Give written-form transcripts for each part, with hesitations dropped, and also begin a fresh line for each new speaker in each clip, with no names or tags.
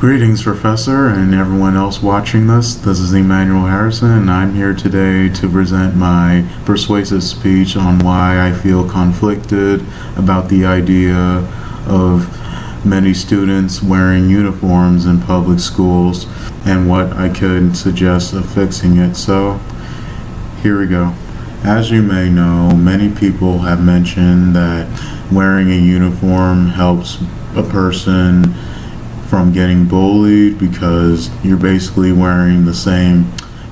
Greetings, Professor, and everyone else watching this. This is Emmanuel Harrison, and I'm here today to present my persuasive speech on why I feel conflicted about the idea of many students wearing uniforms in public schools and what I could suggest of fixing it. So, here we go. As you may know, many people have mentioned that wearing a uniform helps a person from getting bullied because you're basically wearing the same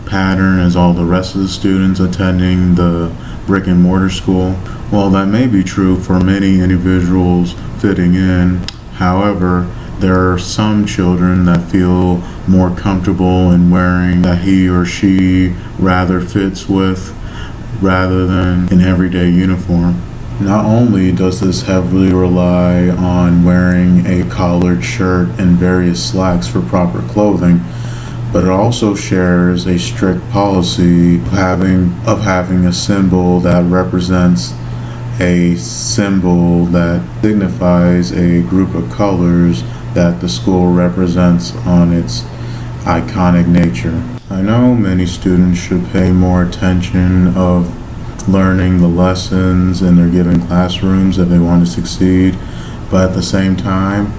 pattern as all the rest of the students attending the brick and mortar school. While that may be true for many individuals fitting in, however, there are some children that feel more comfortable in wearing that he or she rather fits with rather than an everyday uniform. Not only does this heavily rely on wearing a collared shirt and various slacks for proper clothing, but it also shares a strict policy of having a symbol that represents a symbol that signifies a group of colors that the school represents on its iconic nature. I know many students should pay more attention of learning the lessons in their given classrooms if they want to succeed, but at the same time,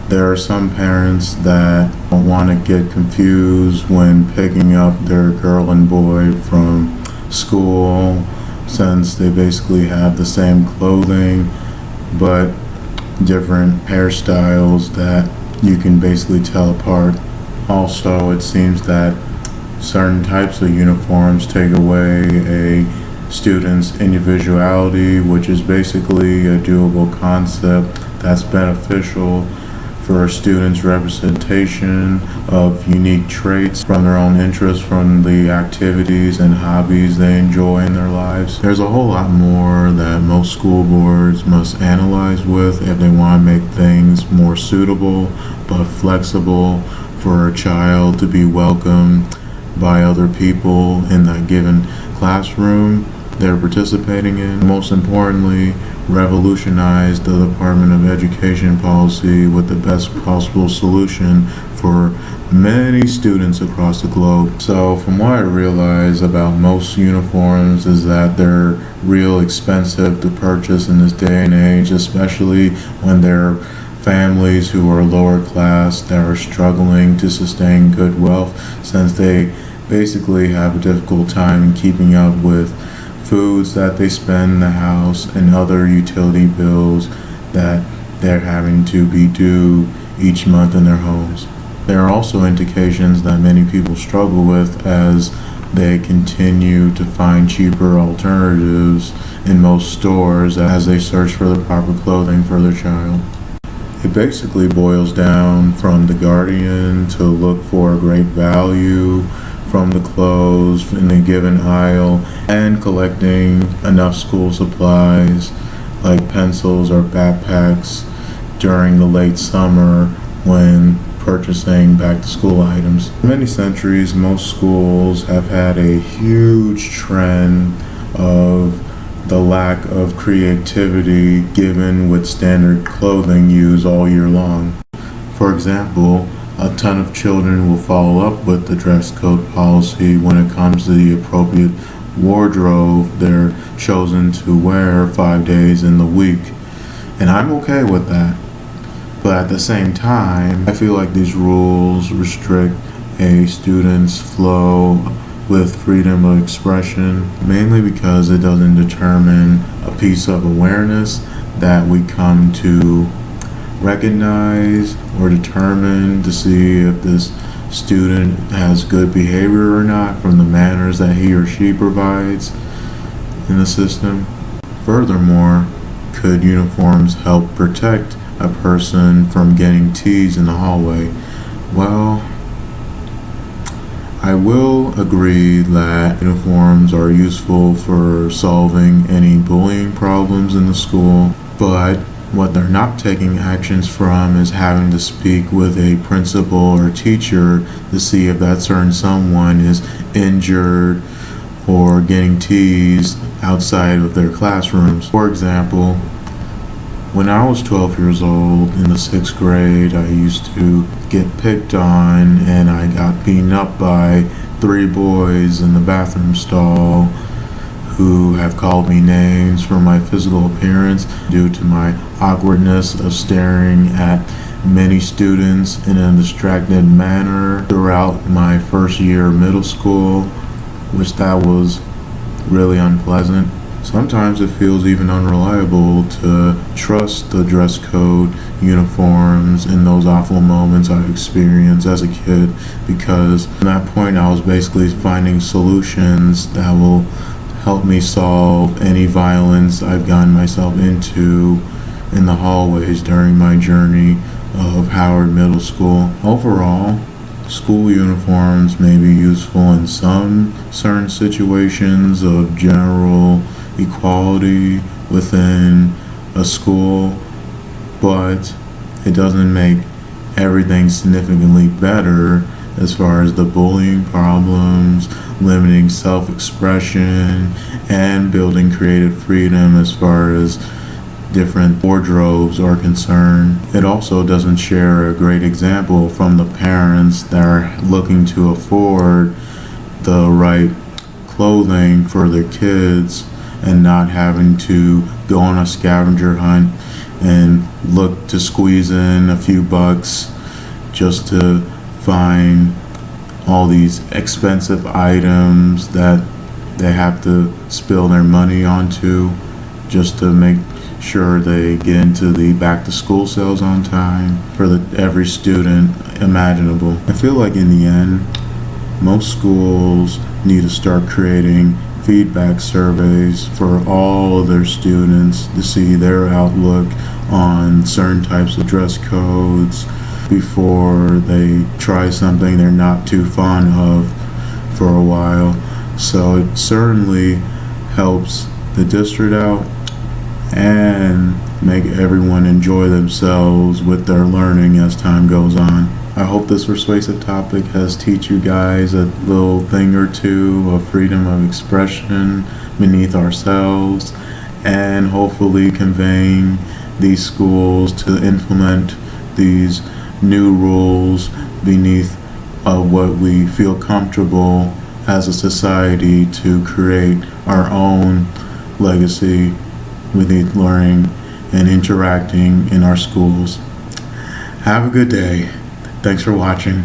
there are some parents that want to get confused when picking up their girl and boy from school, since they basically have the same clothing but different hairstyles that you can basically tell apart. Also, it seems that certain types of uniforms take away a student's individuality, which is basically a doable concept that's beneficial for a student's representation of unique traits from their own interests, from the activities and hobbies they enjoy in their lives. There's a whole lot more that most school boards must analyze with if they want to make things more suitable but flexible for a child to be welcomed by other people in that given classroom they're participating in. Most importantly, revolutionize the Department of Education policy with the best possible solution for many students across the globe. So from what I realize about most uniforms is that they're real expensive to purchase in this day and age, especially when they're families who are lower class that are struggling to sustain good wealth, since they basically have a difficult time in keeping up with foods that they spend in the house and other utility bills that they're having to be due each month in their homes. There are also indications that many people struggle with as they continue to find cheaper alternatives in most stores as they search for the proper clothing for their child. It basically boils down from the guardian to look for a great value from the clothes in a given aisle and collecting enough school supplies like pencils or backpacks during the late summer when purchasing back to school items. For many centuries, most schools have had a huge trend of the lack of creativity given with standard clothing used all year long. For example, a ton of children will follow up with the dress code policy when it comes to the appropriate wardrobe they're chosen to wear 5 days in the week. And I'm okay with that. But at the same time, I feel like these rules restrict a student's flow with freedom of expression, mainly because it doesn't determine a piece of awareness that we come to recognize or determine to see if this student has good behavior or not from the manners that he or she provides in the system. Furthermore, could uniforms help protect a person from getting teased in the hallway? Well, I will agree that uniforms are useful for solving any bullying problems in the school, but what they're not taking actions from is having to speak with a principal or teacher to see if that certain someone is injured or getting teased outside of their classrooms. For example, When I was 12 years old in the 6th grade, I used to get picked on and I got beaten up by 3 boys in the bathroom stall who have called me names for my physical appearance due to my awkwardness of staring at many students in a distracted manner throughout my first year of middle school, which that was really unpleasant. Sometimes it feels even unreliable to trust the dress code, uniforms, in those awful moments I experienced as a kid, because at that point I was basically finding solutions that will help me solve any violence I've gotten myself into in the hallways during my journey of Howard Middle School. Overall, school uniforms may be useful in some certain situations of general equality within a school, but it doesn't make everything significantly better as far as the bullying problems, limiting self-expression, and building creative freedom as far as different wardrobes are concerned. It also doesn't share a great example from the parents that are looking to afford the right clothing for their kids and not having to go on a scavenger hunt and look to squeeze in a few bucks just to find all these expensive items that they have to spill their money onto just to make sure they get into the back to school sales on time for every student imaginable. I feel like in the end, most schools need to start creating feedback surveys for all of their students to see their outlook on certain types of dress codes before they try something they're not too fond of for a while. So it certainly helps the district out and make everyone enjoy themselves with their learning as time goes on. I hope this persuasive topic has teach you guys a little thing or two of freedom of expression beneath ourselves, and hopefully conveying these schools to implement these new rules beneath what we feel comfortable as a society to create our own legacy beneath learning and interacting in our schools. Have a good day. Thanks for watching.